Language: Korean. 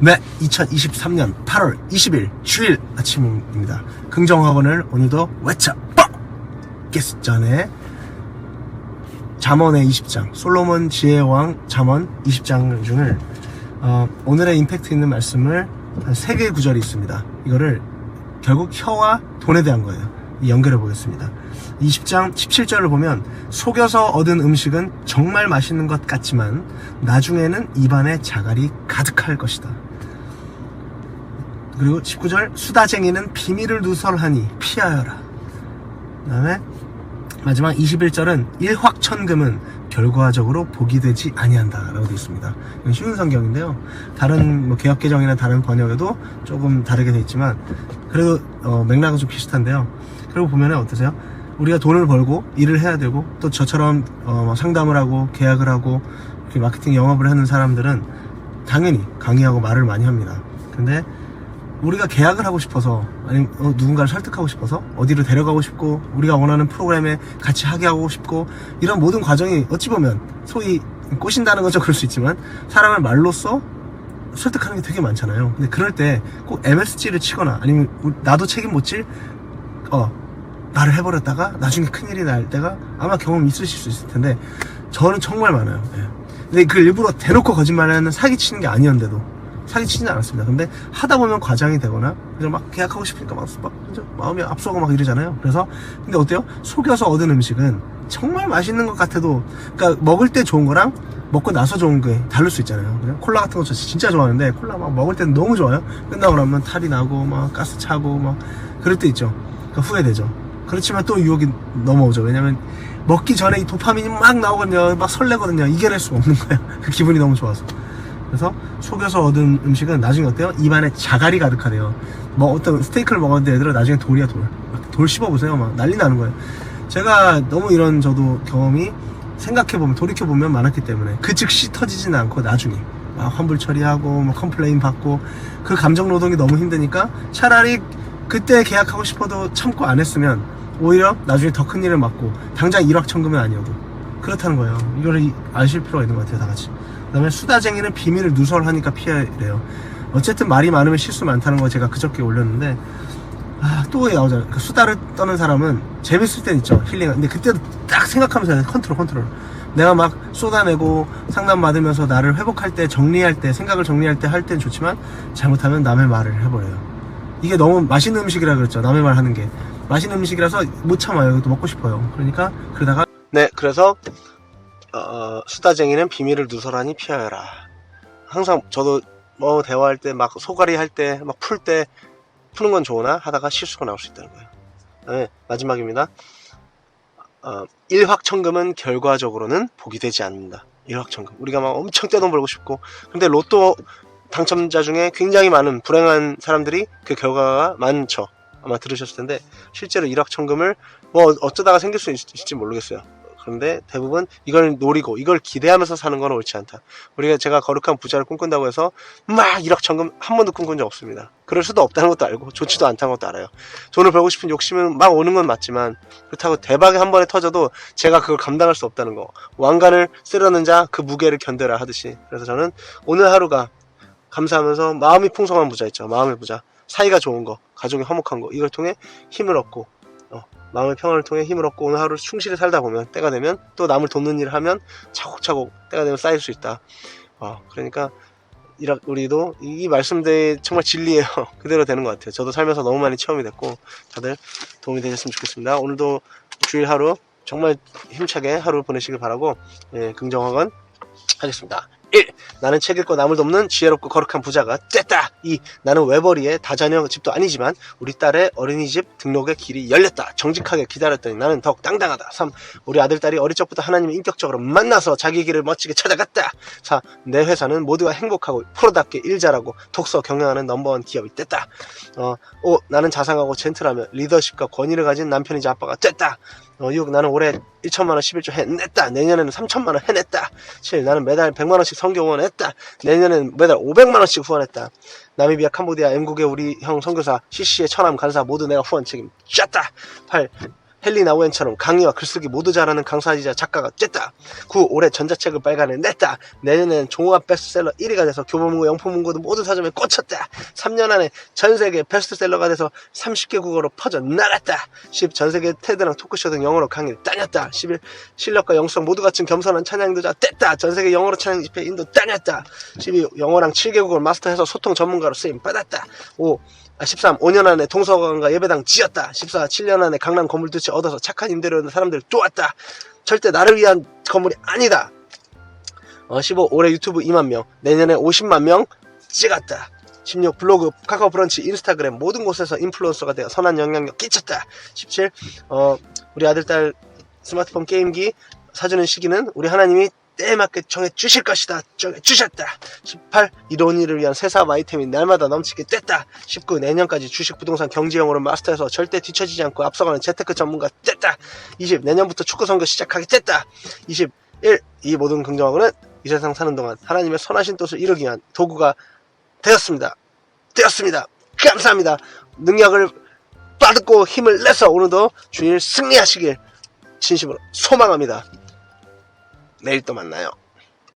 네, 2023년 8월 20일 주일 아침입니다. 긍정학원을 오늘도 외쳐 뻑! 전에 잠언의 20장, 솔로몬 지혜왕 잠언 20장 중을 오늘의 임팩트 있는 말씀을 한 3개의 구절이 있습니다. 이거를 결국 혀와 돈에 대한 거예요. 연결해 보겠습니다. 20장 17절을 보면 속여서 얻은 음식은 정말 맛있는 것 같지만 나중에는 입안에 자갈이 가득할 것이다. 그리고 19절 수다쟁이는 비밀을 누설하니 피하여라. 그 다음에 마지막 21절은 일확천금은 결과적으로 복이 되지 아니한다 라고 되어 있습니다. 이건 쉬운 성경인데요, 다른 개역개정이나 다른 번역에도 조금 다르게 되어 있지만 그래도 맥락은 좀 비슷한데요. 그리고 보면 어떠세요? 우리가 돈을 벌고 일을 해야 되고 또 저처럼 상담을 하고 계약을 하고 이렇게 마케팅 영업을 하는 사람들은 당연히 강의하고 말을 많이 합니다. 근데 우리가 계약을 하고 싶어서, 아니면 누군가를 설득하고 싶어서 어디로 데려가고 싶고 우리가 원하는 프로그램에 같이 하게 하고 싶고 이런 모든 과정이 어찌 보면 소위 꼬신다는 거죠. 그럴 수 있지만 사람을 말로써 설득하는 게 되게 많잖아요. 근데 그럴 때 꼭 MSG를 치거나 아니면 나도 책임 못 질 말을 해버렸다가 나중에 큰일이 날 때가 아마 경험 있으실 수 있을 텐데 저는 정말 많아요. 예. 근데 그 일부러 대놓고 거짓말하는 사기치는 게 아니었는데도 사기치지는 않았습니다. 근데 하다 보면 과장이 되거나 그냥 막 계약하고 싶으니까 막 마음이 앞서고 막 이러잖아요. 그래서 근데 어때요? 속여서 얻은 음식은 정말 맛있는 것 같아도, 그러니까 먹을 때 좋은 거랑 먹고 나서 좋은 게 다를 수 있잖아요. 그냥 콜라 같은 거 저 진짜 좋아하는데 콜라 막 먹을 때는 너무 좋아요. 끝나고 나면 탈이 나고 막 가스 차고 막 그럴 때 있죠. 그러니까 후회되죠. 그렇지만 또 유혹이 넘어오죠. 왜냐면 먹기 전에 이 도파민이 막 나오거든요. 막 설레거든요. 이겨낼 수가 없는 거예요. 그 기분이 너무 좋아서. 그래서 속여서 얻은 음식은 나중에 어때요? 입안에 자갈이 가득하대요. 뭐 어떤 스테이크를 먹었는데 얘들은 나중에 돌이야 돌. 돌 씹어보세요. 막 난리 나는 거예요. 제가 너무 이런 저도 경험이 생각해보면 돌이켜보면 많았기 때문에 그 즉시 터지지는 않고 나중에 막 환불 처리하고 뭐 컴플레인 받고 그 감정 노동이 너무 힘드니까 차라리 그때 계약하고 싶어도 참고 안 했으면 오히려 나중에 더 큰 일을 맞고 당장 일확천금은 아니어도 그렇다는 거예요. 이거를 아실 필요가 있는 것 같아요. 다 같이. 그 다음에 수다쟁이는 비밀을 누설하니까 피하래요. 어쨌든 말이 많으면 실수 많다는 거 제가 그저께 올렸는데 또 나오잖아요. 그 수다를 떠는 사람은 재밌을 땐 있죠. 힐링. 근데 그때도 딱 생각하면서 해야 돼. 컨트롤. 내가 막 쏟아내고 상담 받으면서 나를 회복할 때, 정리할 때, 생각을 정리할 때 할 땐 좋지만 잘못하면 남의 말을 해버려요. 이게 너무 맛있는 음식이라 그랬죠. 남의 말 하는 게 맛있는 음식이라서 못 참아요. 이것도 먹고 싶어요. 그러니까 그러다가 그래서 수다쟁이는 비밀을 누설하니 피하여라. 항상 저도 대화할 때 막 소갈이 할 때 막 풀 때 푸는 건 좋으나 하다가 실수가 나올 수 있다는 거예요. 네, 마지막입니다. 일확천금은 결과적으로는 복이 되지 않는다. 일확천금. 우리가 막 엄청 떼돈 벌고 싶고 근데 로또 당첨자 중에 굉장히 많은 불행한 사람들이 그 결과가 많죠. 아마 들으셨을 텐데 실제로 일확천금을 어쩌다가 생길 수 있을지 모르겠어요. 그런데 대부분 이걸 노리고 이걸 기대하면서 사는 건 옳지 않다. 제가 거룩한 부자를 꿈꾼다고 해서 막 일확천금 한 번도 꿈꾼 적 없습니다. 그럴 수도 없다는 것도 알고 좋지도 않다는 것도 알아요. 돈을 벌고 싶은 욕심은 막 오는 건 맞지만 그렇다고 대박이 한 번에 터져도 제가 그걸 감당할 수 없다는 거. 왕관을 쓰려는 자 그 무게를 견뎌라 하듯이. 그래서 저는 오늘 하루가 감사하면서 마음이 풍성한 부자 있죠. 마음의 부자. 사이가 좋은 거, 가족이 화목한 거, 이걸 통해 힘을 얻고 마음의 평안을 통해 힘을 얻고 오늘 하루 충실히 살다 보면 때가 되면 또 남을 돕는 일을 하면 차곡차곡 때가 되면 쌓일 수 있다. 그러니까 우리도 이 말씀들이 정말 진리예요. 그대로 되는 것 같아요. 저도 살면서 너무 많이 체험이 됐고 다들 도움이 되셨으면 좋겠습니다. 오늘도 주일 하루 정말 힘차게 하루 보내시길 바라고 긍정학원 하겠습니다. 1. 나는 책 읽고 남을 돕는 지혜롭고 거룩한 부자가 됐다. 2. 나는 외벌이의 다자녀 집도 아니지만 우리 딸의 어린이집 등록의 길이 열렸다. 정직하게 기다렸더니 나는 더욱 당당하다. 3. 우리 아들딸이 어릴 적부터 하나님을 인격적으로 만나서 자기 길을 멋지게 찾아갔다. 4. 내 회사는 모두가 행복하고 프로답게 일 잘하고 독서 경영하는 넘버원 기업이 됐다. 5. 나는 자상하고 젠틀하며 리더십과 권위를 가진 남편이자 아빠가 됐다. 6. 나는 올해 1천만원 11조 해냈다. 내년에는 3천만원 해냈다. 7. 나는 매달 100만원씩 선교 후원했다. 내년에는 매달 500만원씩 후원했다. 나미비아, 캄보디아, M국의 우리 형 선교사, CC의 처남 간사 모두 내가 후원 책임졌다. 8. 헨리 나우엔처럼 강의와 글쓰기 모두 잘하는 강사이자 작가가 됐다. 9. 올해 전자책을 빨간에 냈다. 내년에는 종합 베스트셀러 1위가 돼서 교보문고, 영포문고도 모든 서점에 꽂혔다. 3년 안에 전세계 베스트셀러가 돼서 30개 국어로 퍼져나갔다. 10. 전세계 테드랑 토크쇼 등 영어로 강의를 다녔다. 11. 실력과 영성 모두 갖춘 겸손한 찬양 인도자 됐다. 전세계 영어로 찬양 집회 인도 다녔다. 12. 영어랑 7개국어를 마스터해서 소통 전문가로 쓰임 받았다. 13. 5년 안에 동서관과 예배당 지었다. 14. 7년 안에 강남 건물 2채 얻어서 착한 임대료는 사람들 좋았다. 절대 나를 위한 건물이 아니다. 15. 올해 유튜브 2만 명, 내년에 50만 명 찍었다. 16. 블로그, 카카오 브런치, 인스타그램 모든 곳에서 인플루언서가 되어 선한 영향력 끼쳤다. 17. 우리 아들, 딸 스마트폰 게임기 사주는 시기는 우리 하나님이 때에 맞게 정해 주실 것이다. 정해 주셨다. 18. 이로운 일을 위한 새사업 아이템이 날마다 넘치게 됐다. 19. 내년까지 주식, 부동산, 경제 영어를 마스터해서 절대 뒤처지지 않고 앞서가는 재테크 전문가 됐다. 20. 내년부터 축구 선교 시작하게 됐다. 21. 이 모든 긍정하고는 이 세상 사는 동안 하나님의 선하신 뜻을 이루기 위한 도구가 되었습니다. 감사합니다. 능력을 받고 힘을 내서 오늘도 주일 승리하시길 진심으로 소망합니다. 내일 또 만나요.